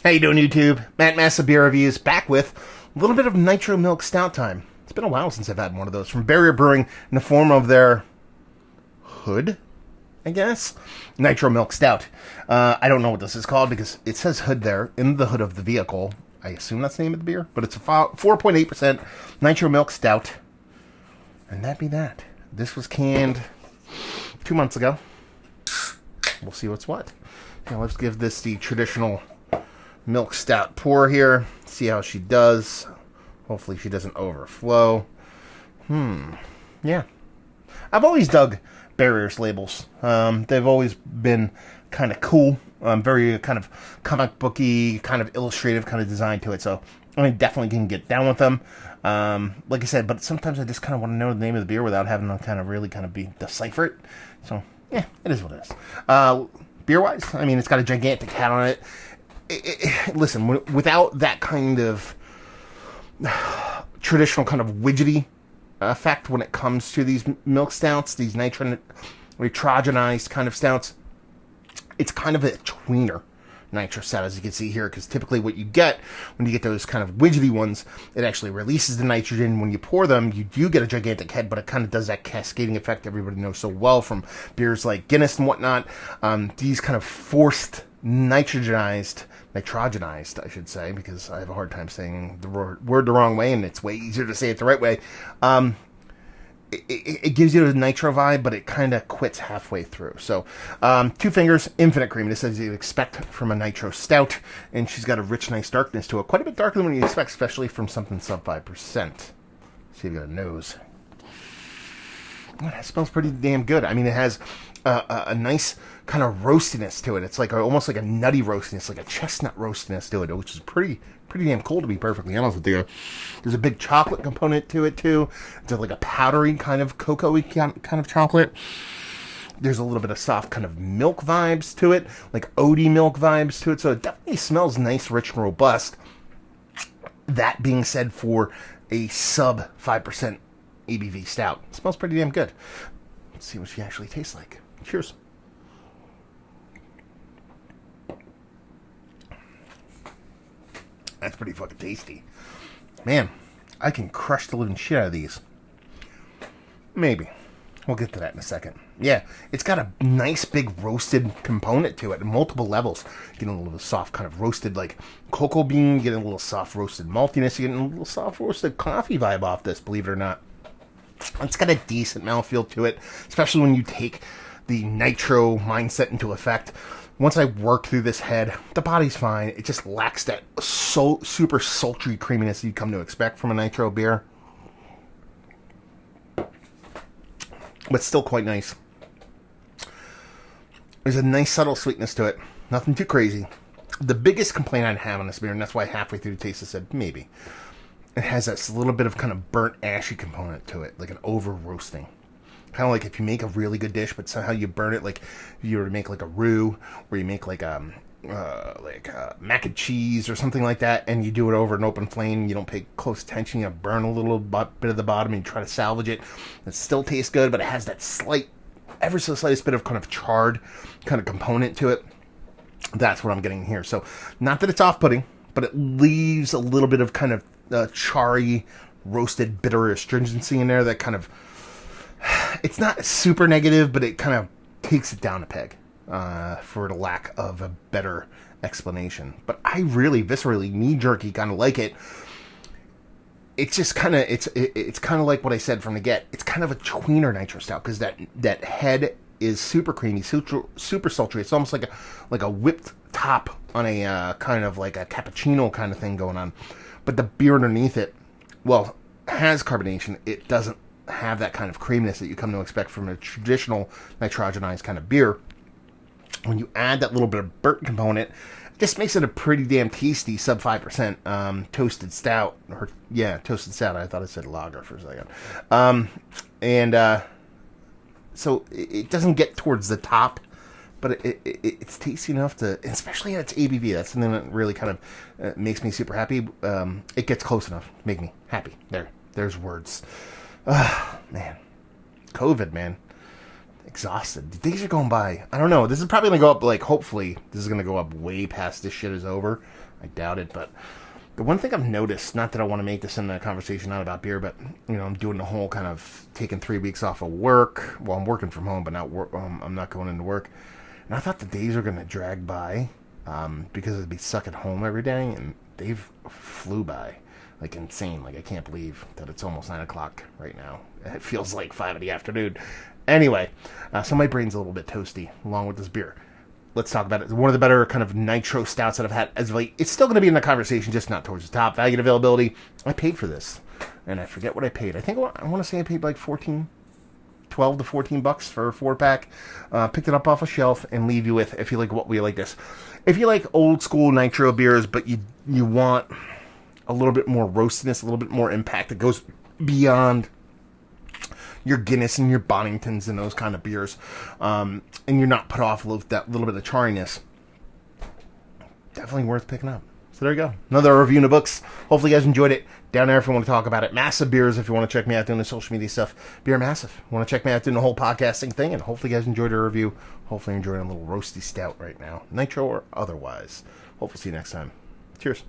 How you doing, YouTube? Matt Massa Beer Reviews back with a little bit of Nitro Milk Stout time. It's been a while since I've had one of those from Barrier Brewing in the form of their hood, I guess. Nitro Milk Stout. I don't know what this is called because it says hood there in the hood of the vehicle. I assume that's the name of the beer, but it's a 4.8% Nitro Milk Stout. And that be that. This was canned 2 months ago. We'll see what's what. Now let's give this the traditional milk stout pour here. See how she does. Hopefully she doesn't overflow. Yeah. I've always dug Barrier's labels. They've always been kind of cool. Very kind of comic booky, kind of illustrative kind of design to it. So I definitely can get down with them. Like I said, but sometimes I just kind of want to know the name of the beer without having to kind of really kind of decipher it. So yeah, it is what it is. Beer-wise, I mean, it's got a gigantic hat on it. Listen, without that kind of traditional kind of widgety effect when it comes to these milk stouts, these nitrogenized kind of stouts, it's kind of a tweener nitro stout, as you can see here, because typically what you get when you get those kind of widgety ones, it actually releases the nitrogen. When you pour them, you do get a gigantic head, but it kind of does that cascading effect everybody knows so well from beers like Guinness and whatnot. These kind of forced nitrogenized, I should say, because I have a hard time saying the word the wrong way, and it's way easier to say it the right way. It gives you a nitro vibe, but it kind of quits halfway through. So, 2 fingers, infinite creaminess, as you'd expect from a nitro stout, and she's got a rich, nice darkness to it. Quite a bit darker than what you expect, especially from something sub 5%. See if you got a nose. Oh, that smells pretty damn good. I mean, it has a nice kind of roastiness to it. It's like almost like a nutty roastiness, like a chestnut roastiness to it, which is pretty damn cool, to be perfectly honest with you. There's a big chocolate component to it too. It's like a powdery kind of cocoa-y kind of chocolate. There's a little bit of soft kind of milk vibes to it, like oaty milk vibes to it. So it definitely smells nice, rich, and robust. That being said, for a sub 5% ABV stout, it smells pretty damn good. Let's see what she actually tastes like. Cheers. That's pretty fucking tasty. Man, I can crush the living shit out of these. Maybe. We'll get to that in a second. Yeah, it's got a nice big roasted component to it at multiple levels. You're getting a little soft kind of roasted like cocoa bean, you're getting a little soft roasted maltiness, you're getting a little soft roasted coffee vibe off this, believe it or not. It's got a decent mouthfeel to it, especially when you take the nitro mindset into effect. Once I work through this head, the body's fine. It just lacks that super sultry creaminess you come to expect from a nitro beer. But still quite nice. There's a nice subtle sweetness to it. Nothing too crazy. The biggest complaint I'd have on this beer, and that's why halfway through the taste I said, maybe. It has this little bit of kind of burnt ashy component to it, like an over roasting. Kind of like if you make a really good dish, but somehow you burn it, like if you were to make like a roux, or you make like mac and cheese or something like that, and you do it over an open flame, you don't pay close attention, you burn a little bit of the bottom, and you try to salvage it. It still tastes good, but it has that slight, ever so slightest bit of kind of charred kind of component to it. That's what I'm getting here. So, not that it's off-putting, but it leaves a little bit of kind of charry, roasted, bitter astringency in there that kind of, it's not super negative, but it kind of takes it down a peg, for the lack of a better explanation. But I really, viscerally, knee-jerky kind of like it. It's just kind of, it's kind of like what I said from the get. It's kind of a tweener nitro stout, because that head is super creamy, super sultry. It's almost like a whipped top on a kind of like a cappuccino kind of thing going on. But the beer underneath it, well, has carbonation. It doesn't have that kind of creaminess that you come to expect from a traditional nitrogenized kind of beer. When you add that little bit of burnt component, it just makes it a pretty damn tasty sub 5% toasted stout. Toasted stout. I thought I said lager for a second. So it doesn't get towards the top, but it's tasty enough to, especially at its ABV. That's something that really kind of makes me super happy. It gets close enough to make me happy. There's words. Man. COVID, man. exhausted. The days are going by. I don't know. This is probably going to go up, like, hopefully, this is going to go up way past this shit is over. I doubt it, but the one thing I've noticed, not that I want to make this in a conversation not about beer, but, you know, I'm doing the whole kind of taking 3 weeks off of work. Well, I'm working from home, but I'm not going into work. And I thought the days were going to drag by because I'd be stuck at home every day, and they've flew by. Like, insane. Like, I can't believe that it's almost 9 o'clock right now. It feels like 5 in the afternoon. Anyway, so my brain's a little bit toasty along with this beer. Let's talk about it. One of the better kind of nitro stouts that I've had as of late. It's still going to be in the conversation, just not towards the top. Value and availability. I paid for this, and I forget what I paid. I think I want to say I paid like 12 to 14 bucks for a 4-pack. Picked it up off a shelf and leave you with, if you like what we like this. If you like old school nitro beers, but you want a little bit more roastiness, a little bit more impact that goes beyond your Guinness and your Boningtons and those kind of beers, and you're not put off with that little bit of charriness, definitely worth picking up. So there you go. Another review in the books. Hopefully you guys enjoyed it. Down there if you want to talk about it. Massive Beers if you want to check me out doing the social media stuff. Beer Massive. Want to check me out doing the whole podcasting thing, and hopefully you guys enjoyed the review. Hopefully you're enjoying a little roasty stout right now. Nitro or otherwise. Hopefully see you next time. Cheers.